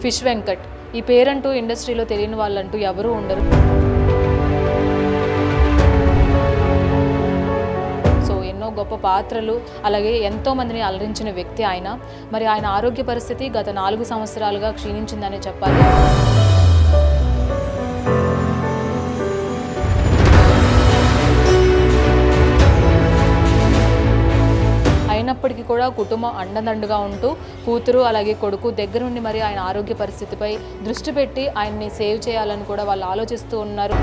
Fish Venkat. ఈ పేరంటూ ఇండస్ట్రీలో తెలియని వాళ్ళంటూ ఎవరూ ఉండరు. సో ఎన్నో గొప్ప పాత్రలు, అలాగే ఎంతోమందిని అలరించిన వ్యక్తి ఆయన. మరి ఆయన ఆరోగ్య పరిస్థితి గత 4 సంవత్సరాలుగా క్షీణించిందనే చెప్పాలి. అయినప్పటికీ కూడా కుటుంబం అండదండగా ఉంటూ కూతురు అలాగే కొడుకు దగ్గరుండి మరి ఆయన ఆరోగ్య పరిస్థితిపై దృష్టి పెట్టి ఆయన్ని సేవ్ చేయాలని కూడా వాళ్ళు ఆలోచిస్తూ ఉన్నారు.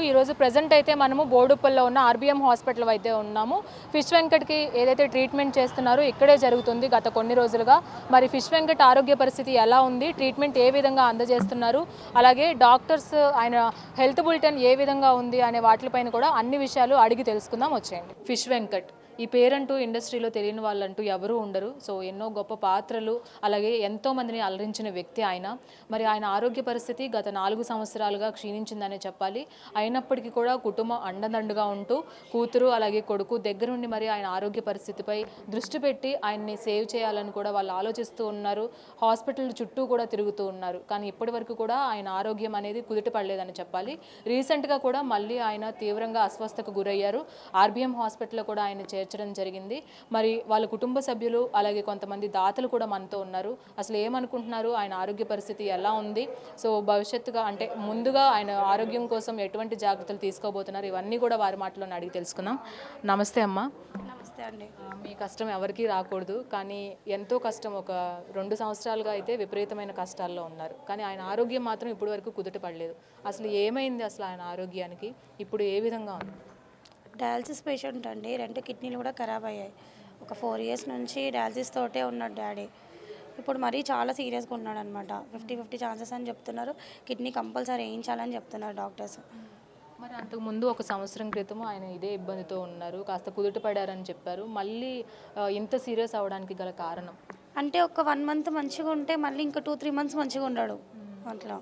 ఈరోజు ప్రజెంట్ అయితే మనము బోడుప్పల్లో ఉన్న ఆర్బీఎం హాస్పిటల్ అయితే ఉన్నాము. ఫిష్ వెంకట్కి ఏదైతే ట్రీట్మెంట్ చేస్తున్నారో ఇక్కడే జరుగుతుంది గత కొన్ని రోజులుగా. మరి ఫిష్ వెంకట్ ఆరోగ్య పరిస్థితి ఎలా ఉంది, ట్రీట్మెంట్ ఏ విధంగా అందజేస్తున్నారు, అలాగే డాక్టర్స్ ఆయన హెల్త్ బులెటిన్ ఏ విధంగా ఉంది అనే వాటిపైన కూడా అన్ని విషయాలు అడిగి తెలుసుకుందాం వచ్చేయండి. ఫిష్ వెంకట్. ఈ పేరంటూ ఇండస్ట్రీలో తెలియని వాళ్ళంటూ ఎవరూ ఉండరు. సో ఎన్నో గొప్ప పాత్రలు, అలాగే ఎంతోమందిని అలరించిన వ్యక్తి ఆయన. మరి ఆయన ఆరోగ్య పరిస్థితి గత 4 సంవత్సరాలుగా క్షీణించిందనే చెప్పాలి. అయినప్పటికీ కూడా కుటుంబం అండదండగా ఉంటూ కూతురు అలాగే కొడుకు దగ్గరుండి మరి ఆయన ఆరోగ్య పరిస్థితిపై దృష్టి పెట్టి ఆయన్ని సేవ్ చేయాలని కూడా వాళ్ళు ఆలోచిస్తూ ఉన్నారు. హాస్పిటల్ చుట్టూ కూడా తిరుగుతూ ఉన్నారు. కానీ ఇప్పటి వరకు కూడా ఆయన ఆరోగ్యం అనేది కుదుట పడలేదని చెప్పాలి. రీసెంట్గా కూడా మళ్ళీ ఆయన తీవ్రంగా అస్వస్థకు గురయ్యారు. ఆర్బీఎం హాస్పిటల్లో కూడా ఆయన చేర్చడం జరిగింది. మరి వాళ్ళ కుటుంబ సభ్యులు అలాగే కొంతమంది దాతలు కూడా మనతో ఉన్నారు. అసలు ఏమనుకుంటున్నారు, ఆయన ఆరోగ్య పరిస్థితి ఎలా ఉంది, సో భవిష్యత్తుగా అంటే ముందుగా ఆయన ఆరోగ్యం కోసం ఎటువంటి జాగ్రత్తలు తీసుకోబోతున్నారు, ఇవన్నీ కూడా వారి మాటలో అడిగి తెలుసుకుందాం. నమస్తే అమ్మ. నమస్తే అండి. మీ కష్టం ఎవరికీ రాకూడదు, కానీ ఎంతో కష్టం. ఒక 2 సంవత్సరాలుగా అయితే విపరీతమైన కష్టాల్లో ఉన్నారు. కానీ ఆయన ఆరోగ్యం మాత్రం ఇప్పటి వరకు కుదుట పడలేదు. అసలు ఏమైంది అసలు ఆయన ఆరోగ్యానికి, ఇప్పుడు ఏ విధంగా ఉంది? డయాలసిస్ పేషెంట్ అండి. 2 కిడ్నీలు కూడా ఖరాబ్ అయ్యాయి. ఒక 4 ఇయర్స్ నుంచి డయాలసిస్ తోటే ఉన్నాడు డాడీ. ఇప్పుడు మరీ చాలా సీరియస్గా ఉన్నాడు అనమాట. 50-50 ఛాన్సెస్ అని చెప్తున్నారు. కిడ్నీ కంపల్సరీ వేయించాలని చెప్తున్నారు డాక్టర్స్. మరి అంతకుముందు 1 సంవత్సరం క్రితం ఆయన ఇదే ఇబ్బందితో ఉన్నారు, కాస్త కుదుట పడారని చెప్పారు. మళ్ళీ ఇంత సీరియస్ అవ్వడానికి గల కారణం అంటే ఒక 1 మంత్ మంచిగా ఉంటే మళ్ళీ ఇంకా 2-3 మంత్స్ మంచిగా ఉన్నాడు అట్లా.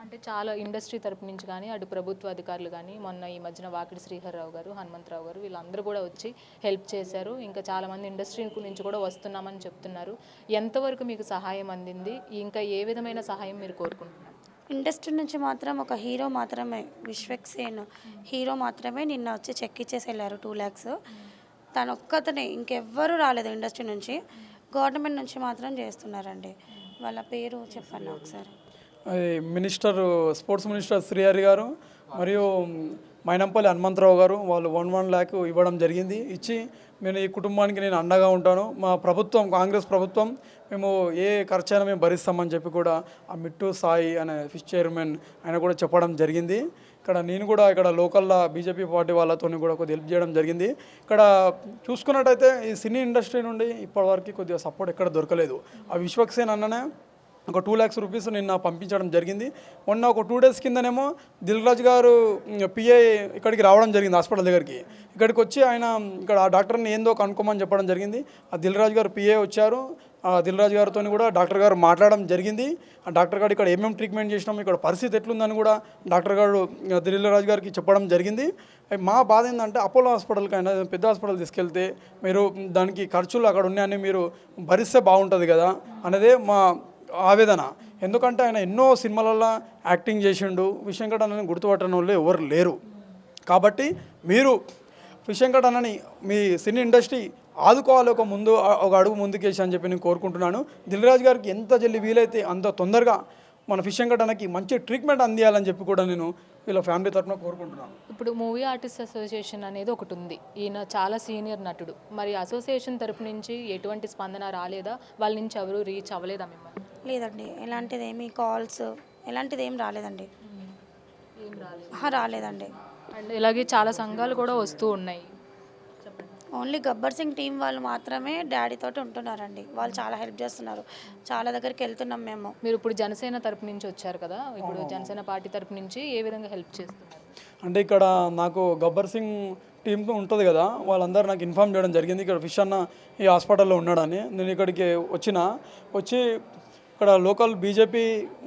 అంటే చాలా ఇండస్ట్రీ తరపు నుంచి కానీ అటు ప్రభుత్వ అధికారులు కానీ మొన్న ఈ మధ్యన వాకిడి శ్రీహర్రావు గారు, హనుమంతరావు గారు వీళ్ళందరూ కూడా వచ్చి హెల్ప్ చేశారు. ఇంకా చాలామంది ఇండస్ట్రీ నుంచి కూడా వస్తున్నామని చెప్తున్నారు. ఎంతవరకు మీకు సహాయం అందింది, ఇంకా ఏ విధమైన సహాయం మీరు కోరుకుంటున్నారు? ఇండస్ట్రీ నుంచి మాత్రం ఒక హీరో మాత్రమే, విశ్వక్సేన్ హీరో మాత్రమే నిన్న వచ్చి చెక్ ఇచ్చేసి వెళ్ళారు 2 lakhs. తను ఒక్కతనే, ఇంకెవ్వరూ రాలేదు ఇండస్ట్రీ నుంచి. గవర్నమెంట్ నుంచి మాత్రం చేస్తున్నారండి. వాళ్ళ పేరు చెప్పండి ఒకసారి. మినిస్టర్, స్పోర్ట్స్ మినిస్టర్ శ్రీహరి గారు మరియు మైనంపల్లి హనుమంతరావు గారు వాళ్ళు 1 lakh ఇవ్వడం జరిగింది. ఇచ్చి నేను ఈ కుటుంబానికి నేను అండగా ఉంటాను, మా ప్రభుత్వం కాంగ్రెస్ ప్రభుత్వం మేము ఏ ఖర్చైనా మేము భరిస్తామని చెప్పి కూడా ఆ మిట్టు సాయి అనే ఫిష్ చైర్మన్ ఆయన కూడా చెప్పడం జరిగింది. ఇక్కడ నేను కూడా ఇక్కడ లోకల్లో బీజేపీ పార్టీ వాళ్ళతో కూడా కొద్దిగా హెల్ప్ చేయడం జరిగింది. ఇక్కడ చూసుకున్నట్టయితే ఈ సినీ ఇండస్ట్రీ నుండి ఇప్పటివరకు కొద్దిగా సపోర్ట్ ఎక్కడ దొరకలేదు. ఆ విశ్వక్సేన్ అన్ననే ఒక 2 lakhs రూపీస్ నిన్న పంపించడం జరిగింది. మొన్న ఒక 2 days కిందనేమో దిల్ రాజు గారు పిఐ ఇక్కడికి రావడం జరిగింది హాస్పిటల్ దగ్గరికి. ఇక్కడికి వచ్చి ఆయన ఇక్కడ ఆ డాక్టర్ని ఏందో కనుక్కోమని చెప్పడం జరిగింది. ఆ దిల్ రాజు గారు పిఐ వచ్చారు. ఆ దిల్ రాజు గారితో కూడా డాక్టర్ గారు మాట్లాడడం జరిగింది. ఆ డాక్టర్ గారు ఇక్కడ ఏమేమి ట్రీట్మెంట్ చేసినాం, ఇక్కడ పరిస్థితి ఎట్లుందని కూడా డాక్టర్ గారు దిల్ రాజు గారికి చెప్పడం జరిగింది. మా బాధ ఏంటంటే అపోలో హాస్పిటల్కి అయినా పెద్ద హాస్పిటల్ తీసుకెళ్తే మీరు దానికి ఖర్చులు అక్కడ ఉన్నాయని మీరు భరిస్తే బాగుంటుంది కదా అనేదే మా ఆవేదన. ఎందుకంటే ఆయన ఎన్నో సినిమాలలో యాక్టింగ్ చేసిండు. ఫిష్ వెంకట్ అన్నని గుర్తుపట్టని వాళ్ళు ఎవరు లేరు. కాబట్టి మీరు ఫిష్ వెంకట్ అన్నని మీ సినీ ఇండస్ట్రీ ఆదుకోవాలి, ఒక అడుగు ముందుకేసి అని చెప్పి నేను కోరుకుంటున్నాను. దిల్ రాజు గారికి ఎంత జల్ది వీలైతే అంత తొందరగా మన ఫిష్ వెంకట్ అన్నకి మంచి ట్రీట్మెంట్ అందియాలని చెప్పి కూడా నేను వీళ్ళ ఫ్యామిలీ తరఫున కోరుకుంటున్నాను. ఇప్పుడు మూవీ ఆర్టిస్ట్ అసోసియేషన్ అనేది ఒకటి ఉంది. ఈయన చాలా సీనియర్ నటుడు. మరి అసోసియేషన్ తరపు నుంచి ఎటువంటి స్పందన రాలేదా? వాళ్ళ నుంచి ఎవరు రీచ్ అవ్వలేదా మిమ్మల్ని? లేదండి, ఎలాంటిది ఏమి కాల్స్ ఎలాంటిది ఏం రాలేదండి. ఏం రాలేదు? రాలేదండి. అండ్ ఇలాగే చాలా సంఘాలు కూడా వస్తూ ఉన్నాయి. ఓన్లీ గబ్బర్ సింగ్ టీం వాళ్ళు మాత్రమే డాడీతో ఉంటున్నారండి. వాళ్ళు చాలా హెల్ప్ చేస్తున్నారు. చాలా దగ్గరికి వెళ్తున్నాం మేము. మీరు ఇప్పుడు జనసేన తరపు నుంచి వచ్చారు కదా, ఇప్పుడు జనసేన పార్టీ తరపు నుంచి ఏ విధంగా హెల్ప్ చేస్తున్నారు? అంటే ఇక్కడ నాకు గబ్బర్ సింగ్ టీమ్ ఉంటుంది కదా, వాళ్ళందరూ నాకు ఇన్ఫామ్ చేయడం జరిగింది ఇక్కడ ఫిష్ అన్న ఈ హాస్పిటల్లో ఉన్నాడని. నేను ఇక్కడికి వచ్చి ఇక్కడ లోకల్ బీజేపీ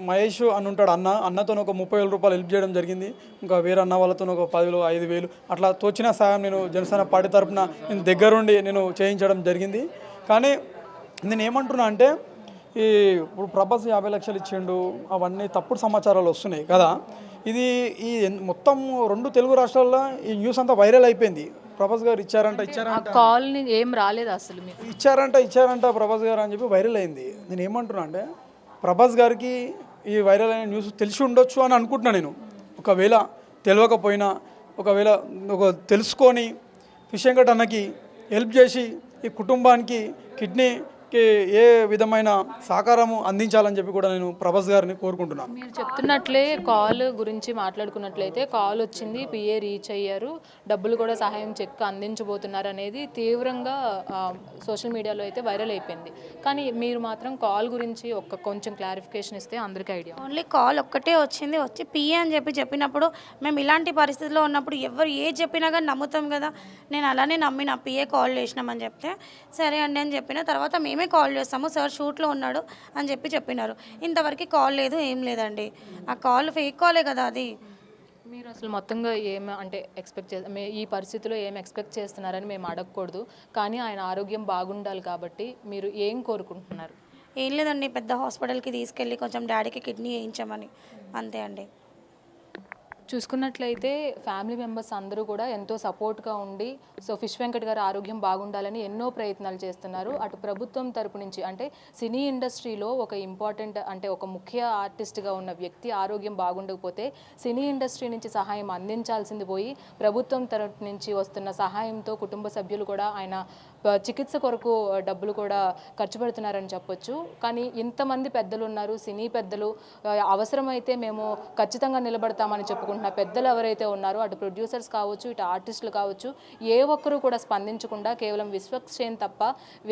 మహేష్ అని ఉంటాడు అన్నతో ఒక 30,000 రూపాయలు హెల్ప్ చేయడం జరిగింది. ఇంకా వేరే అన్న వాళ్ళతో ఒక 10,000 5,000 అట్లా తోచిన సాయం నేను జనసేన పార్టీ తరఫున నేను దగ్గరుండి నేను చేయించడం జరిగింది. కానీ నేను ఏమంటున్నా అంటే ఈ ఇప్పుడు ప్రభాస్ 50 లక్షలు ఇచ్చిండు అవన్నీ తప్పుడు సమాచారాలు వస్తున్నాయి కదా. ఇది ఈ మొత్తం 2 తెలుగు రాష్ట్రాల్లో ఈ న్యూస్ అంతా వైరల్ అయిపోయింది. ప్రభాస్ గారు ఇచ్చారంట కాల్ని ఏం రాలేదు అసలు మీకు? ఇచ్చారంట ప్రభాస్ గారు అని చెప్పి వైరల్ అయింది. నేను ఏమంటున్నా అంటే ప్రభాస్ గారికి ఈ వైరల్ అయిన న్యూస్ తెలిసి ఉండొచ్చు అని అనుకుంటున్నా నేను. ఒకవేళ తెలియకపోయినా ఒకవేళ తెలుసుకొని ఫిష్ వెంకట్ అన్నకి హెల్ప్ చేసి ఈ కుటుంబానికి కిడ్నీకి ఏ విధమైన సహకారము అందించాలని చెప్పి కూడా నేను ప్రభాస్ గారిని కోరుకుంటున్నాను. మీరు చెప్తున్నట్లే కాల్ గురించి మాట్లాడుకున్నట్లయితే కాల్ వచ్చింది, పిఏ రీచ్ అయ్యారు, డబ్బులు కూడా సహాయం చెక్ అందించబోతున్నారు అనేది తీవ్రంగా సోషల్ మీడియాలో అయితే వైరల్ అయిపోయింది. కానీ మీరు మాత్రం కాల్ గురించి కొంచెం క్లారిఫికేషన్ ఇస్తే అందరికీ ఐడియా. ఓన్లీ కాల్ ఒక్కటే వచ్చి పిఏ అని చెప్పినప్పుడు మేము ఇలాంటి పరిస్థితిలో ఉన్నప్పుడు ఎవరు ఏ చెప్పినా కానీ నమ్ముతాం కదా. నేను అలానే నమ్మిన పిఏ కాల్ చేసినామని చెప్తే సరే అండి అని చెప్పిన తర్వాత మేమే కాల్ చేస్తాము, సార్ షూట్లో ఉన్నాడు అని చెప్పినారు. ఇంతవరకు కాల్ లేదు, ఏం లేదండి. ఆ కాల్ ఫేక్ కాలే కదా అది. మీరు అసలు మొత్తంగా అంటే ఎక్స్పెక్ట్ ఈ పరిస్థితిలో ఏం ఎక్స్పెక్ట్ చేస్తున్నారని మేము అడగకూడదు, కానీ ఆయన ఆరోగ్యం బాగుండాలి కాబట్టి మీరు ఏం కోరుకుంటున్నారు? ఏం లేదండి, పెద్ద హాస్పిటల్కి తీసుకెళ్ళి కొంచెం డాడీకి కిడ్నీ వేయించమని, అంతే అండి. చూసుకున్నట్లయితే ఫ్యామిలీ మెంబర్స్ అందరూ కూడా ఎంతో సపోర్ట్గా ఉండి సో ఫిష్ వెంకట్ గారి ఆరోగ్యం బాగుండాలని ఎన్నో ప్రయత్నాలు చేస్తున్నారు. అటు ప్రభుత్వం తరపు నుంచి అంటే సినీ ఇండస్ట్రీలో ఒక ఇంపార్టెంట్ అంటే ఒక ముఖ్య ఆర్టిస్ట్గా ఉన్న వ్యక్తి ఆరోగ్యం బాగుండకపోతే సినీ ఇండస్ట్రీ నుంచి సహాయం అందించాల్సింది పోయి ప్రభుత్వం తరపు నుంచి వస్తున్న సహాయంతో కుటుంబ సభ్యులు కూడా ఆయన చికిత్స కొరకు డబ్బులు కూడా ఖర్చు పెడుతున్నారని చెప్పొచ్చు. కానీ ఇంతమంది పెద్దలు ఉన్నారు, సినీ పెద్దలు, అవసరమైతే మేము ఖచ్చితంగా నిలబడతామని చెప్పుకుంటున్నారు పెద్దలు ఎవరైతే ఉన్నారో అటు ప్రొడ్యూసర్స్ కావచ్చు, ఇటు ఆర్టిస్టులు కావచ్చు, ఏ ఒక్కరు కూడా స్పందించకుండా కేవలం విశ్వక్సేన్ తప్ప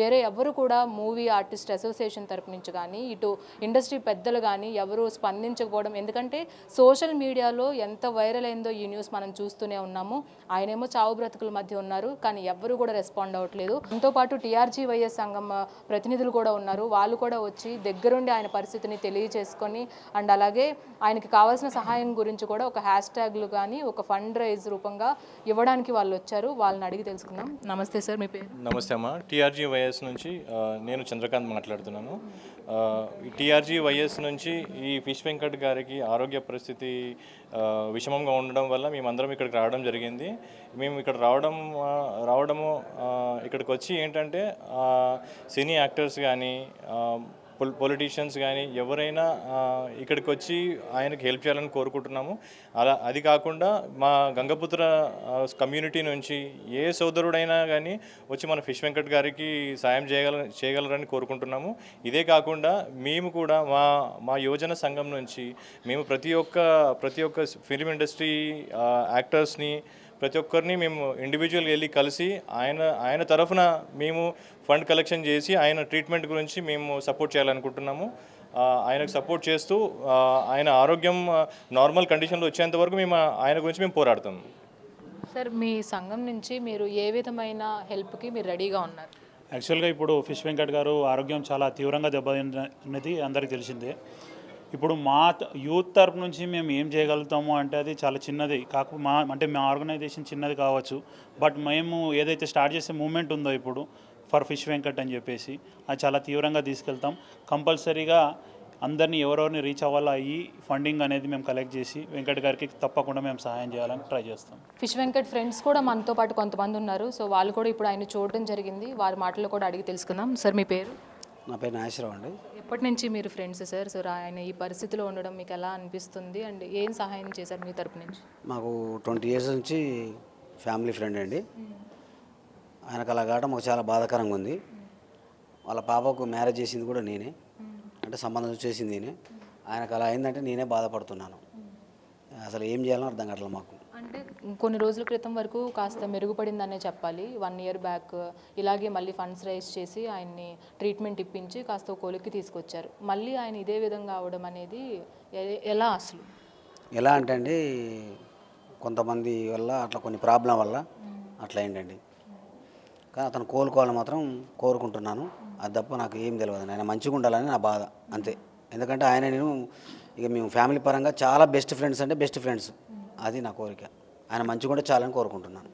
వేరే ఎవరు కూడా మూవీ ఆర్టిస్ట్ అసోసియేషన్ తరపు నుంచి కానీ ఇటు ఇండస్ట్రీ పెద్దలు కానీ ఎవరు స్పందించకపోవడం. ఎందుకంటే సోషల్ మీడియాలో ఎంత వైరల్ అయిందో ఈ న్యూస్ మనం చూస్తూనే ఉన్నాము. ఆయనేమో చావు బ్రతుకుల మధ్య ఉన్నారు, కానీ ఎవరు కూడా రెస్పాండ్ అవ్వట్లేదు. దాంతోపాటు TRGYS సంఘం ప్రతినిధులు కూడా ఉన్నారు, వాళ్ళు కూడా వచ్చి దగ్గరుండి ఆయన పరిస్థితిని తెలియచేసుకొని అండ్ అలాగే ఆయనకి కావాల్సిన సహాయం గురించి కూడా ఒక హ్యాష్ట్యాగ్లు కానీ ఒక ఫండ్ రైజ్ రూపంగా ఇవ్వడానికి వాళ్ళు వచ్చారు. వాళ్ళని అడిగి తెలుసుకుందాం. నమస్తే సార్, మీ పేరు? నమస్తే అమ్మ, TRGYS నుంచి నేను చంద్రకాంత్ మాట్లాడుతున్నాను. TRGYS నుంచి ఈ ఫిష్ వెంకట్ గారికి ఆరోగ్య పరిస్థితి విషమంగా ఉండడం వల్ల మేమందరం ఇక్కడికి రావడం జరిగింది. మేము ఇక్కడ రావడము ఇక్కడికి వచ్చి ఏంటంటే సినీ యాక్టర్స్ కానీ పొలిటీషియన్స్ కానీ ఎవరైనా ఇక్కడికి వచ్చి ఆయనకి హెల్ప్ చేయాలని కోరుకుంటున్నాము. అది కాకుండా మా గంగపుత్ర కమ్యూనిటీ నుంచి ఏ సోదరుడైనా కానీ వచ్చి మన ఫిష్ వెంకట్ గారికి సాయం చేయగలరని కోరుకుంటున్నాము. ఇదే కాకుండా మేము కూడా మా యువజన సంఘం నుంచి మేము ప్రతి ఒక్క ఫిల్మ్ ఇండస్ట్రీ యాక్టర్స్ని ప్రతి ఒక్కరిని మేము ఇండివిజువల్గా వెళ్ళి కలిసి ఆయన తరఫున మేము ఫండ్ కలెక్షన్ చేసి ఆయన ట్రీట్మెంట్ గురించి మేము సపోర్ట్ చేయాలనుకుంటున్నాము. ఆయనకు సపోర్ట్ చేస్తూ ఆయన ఆరోగ్యం నార్మల్ కండిషన్లో వచ్చేంత వరకు ఆయన గురించి మేము పోరాడతాం. సార్, మీ సంఘం నుంచి మీరు ఏ విధమైన హెల్ప్కి మీరు రెడీగా ఉన్నారు? యాక్చువల్గా ఇప్పుడు ఫిష్ వెంకట్ గారు ఆరోగ్యం చాలా తీవ్రంగా దెబ్బతిన్నది అందరికీ తెలిసిందే. ఇప్పుడు మా యూత్ తరపు నుంచి మేము ఏం చేయగలుగుతాము అంటే అది చాలా చిన్నది అంటే మా ఆర్గనైజేషన్ చిన్నది కావచ్చు, బట్ మేము ఏదైతే స్టార్ట్ చేసే మూమెంట్ ఉందో ఇప్పుడు ఫర్ ఫిష్ వెంకట్ అని చెప్పేసి అది చాలా తీవ్రంగా తీసుకెళ్తాం. కంపల్సరీగా అందరినీ ఎవరెవరిని రీచ్ అవ్వాలా ఈ ఫండింగ్ అనేది మేము కలెక్ట్ చేసి వెంకట్ గారికి తప్పకుండా మేము సహాయం చేయాలని ట్రై చేస్తాం. ఫిష్ వెంకట్ ఫ్రెండ్స్ కూడా మనతో పాటు కొంతమంది ఉన్నారు, సో వాళ్ళు కూడా ఇప్పుడు ఆయన చూడడం జరిగింది. వారి మాటలు కూడా అడిగి తెలుసుకుందాం. సార్, మీ పేరు? నా పేరు నాగేశ్వరరావు అండి. ఎప్పటి నుంచి మీరు ఫ్రెండ్స్ సార్? సో ఆయన ఈ పరిస్థితిలో ఉండడం మీకు ఎలా అనిపిస్తుంది అండ్ ఏం సహాయం చేశారు మీ తరపు నుంచి? మాకు 20 years నుంచి ఫ్యామిలీ ఫ్రెండ్ అండి. ఆయనకు అలా కావడం మాకు చాలా బాధాకరంగా ఉంది. వాళ్ళ పాపకు మ్యారేజ్ చేసింది కూడా నేనే, అంటే సంబంధం చేసింది నేనే. ఆయనకు అలా అయిందంటే నేనే బాధపడుతున్నాను. అసలు ఏం చేయాలో అర్థం కావట్లేదు మాకు. అంటే కొన్ని రోజుల క్రితం వరకు కాస్త మెరుగుపడిందనే చెప్పాలి. 1 year బ్యాక్ ఇలాగే మళ్ళీ ఫండ్స్ రైజ్ చేసి ఆయన్ని ట్రీట్మెంట్ ఇప్పించి కాస్త కొలిక్కి తీసుకొచ్చారు. మళ్ళీ ఆయన ఇదే విధంగా అవడం అనేది ఎలా అసలు? ఎలా అంటే అండి, కొంతమంది వల్ల అట్లా కొన్ని ప్రాబ్లం వల్ల అట్లా అయిందండి. కానీ అతను కోలుకోవాలని మాత్రం కోరుకుంటున్నాను. అది తప్ప నాకు ఏం తెలియదు. ఆయన మంచిగా ఉండాలని నా బాధ, అంతే. ఎందుకంటే ఆయన నేను ఇక మేము ఫ్యామిలీ పరంగా చాలా బెస్ట్ ఫ్రెండ్స్ అంటే బెస్ట్ ఫ్రెండ్స్. అది నా కోరిక. ఆయన మంచిగా ఉంటే చాలని కోరుకుంటున్నాను.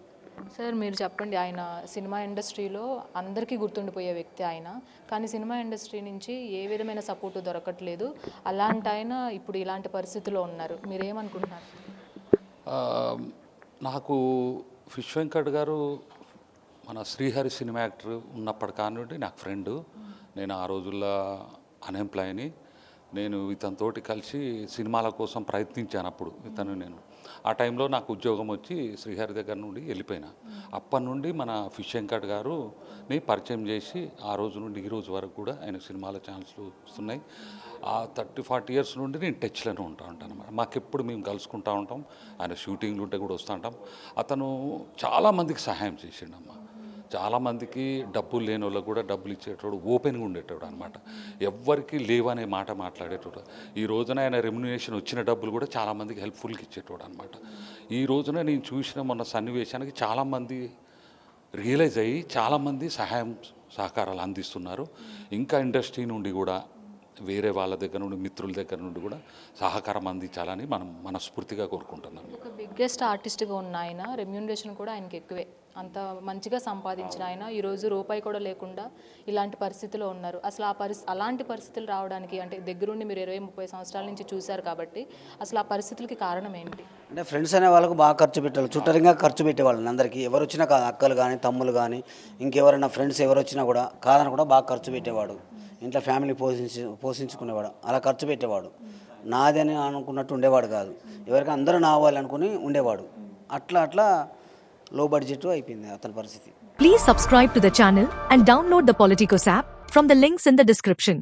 సార్ మీరు చెప్పండి, ఆయన సినిమా ఇండస్ట్రీలో అందరికీ గుర్తుండిపోయే వ్యక్తి ఆయన, కానీ సినిమా ఇండస్ట్రీ నుంచి ఏ విధమైన సపోర్టు దొరకట్లేదు. అలాంటి ఆయన ఇప్పుడు ఇలాంటి పరిస్థితిలో ఉన్నారు. మీరేమనుకుంటున్నారు? నాకు ఫిష్ వెంకట్ గారు మన శ్రీహరి సినిమా యాక్టర్ ఉన్నప్పటి కానుండి నాకు ఫ్రెండు. నేను ఆ రోజుల్లో అన్ఎంప్లాయ్ని. నేను ఇతనితోటి కలిసి సినిమాల కోసం ప్రయత్నించాను. అప్పుడు నేను ఆ టైంలో నాకు ఉద్యోగం వచ్చి శ్రీహరి దగ్గర నుండి వెళ్ళిపోయినా. అప్పటి నుండి మన ఫిష్ వెంకట్ గారుని పరిచయం చేసి ఆ రోజు నుండి ఈ రోజు వరకు కూడా ఆయన సినిమాల ఛాన్స్లు వస్తున్నాయి. ఆ 30-40 ఇయర్స్ నుండి నేను టచ్లోనే ఉంటాను అన్నమాట. మాకెప్పుడు మేము కలుసుకుంటూ ఉంటాం. ఆయన షూటింగ్లు ఉంటే కూడా వస్తూ ఉంటాం. అతను చాలామందికి సహాయం చేసిండమ్మ. చాలామందికి డబ్బులు లేని వాళ్ళకు కూడా డబ్బులు ఇచ్చేటోడు, ఓపెన్గా ఉండేటోడు అనమాట. ఎవ్వరికి లేవనే మాట మాట్లాడేటోడు. ఈ రోజున ఆయన రెమ్యునేషన్ వచ్చిన డబ్బులు కూడా చాలామందికి హెల్ప్ఫుల్గా ఇచ్చేటోడు అనమాట. ఈ రోజున నేను చూసిన మొన్న సన్నివేశానికి చాలామంది రియలైజ్ అయ్యి చాలామంది సహకారాలు అందిస్తున్నారు. ఇంకా ఇండస్ట్రీ నుండి కూడా వేరే వాళ్ళ దగ్గర నుండి, మిత్రుల దగ్గర నుండి కూడా సహకారం అందించాలని మనం మనస్ఫూర్తిగా కోరుకుంటున్నాం. ఒక బిగ్గెస్ట్ ఆర్టిస్ట్గా ఉన్న ఆయన రెమ్యూనరేషన్ కూడా ఆయనకి ఎక్కువే. అంత మంచిగా సంపాదించిన ఆయన ఈరోజు రూపాయి కూడా లేకుండా ఇలాంటి పరిస్థితిలో ఉన్నారు. అసలు అలాంటి పరిస్థితులు రావడానికి అంటే దగ్గరుండి మీరు 20-30 సంవత్సరాల నుంచి చూశారు కాబట్టి అసలు ఆ పరిస్థితులకి కారణం ఏంటి? అంటే ఫ్రెండ్స్ అనే వాళ్ళకు బాగా ఖర్చు పెట్టాలి, చుట్టరింగా ఖర్చు పెట్టేవాళ్ళు. అందరికీ ఎవరు వచ్చినా అక్కలు కానీ తమ్ములు కానీ ఇంకెవరైనా ఫ్రెండ్స్ ఎవరు వచ్చినా కూడా కాదని కూడా బాగా ఖర్చు పెట్టేవాడు. ఇంట్లో ఫ్యామిలీ పోషించుకునేవాడు. అలా ఖర్చు పెట్టేవాడు. నాది అని అనుకున్నట్టు ఉండేవాడు కాదు. ఎవరికి అందరూ నావాలి అనుకుని ఉండేవాడు. అట్లా లో బడ్జెట్ అయిపోయింది అతని పరిస్థితి. Please subscribe to the channel and download the Politicos app from the links in the description.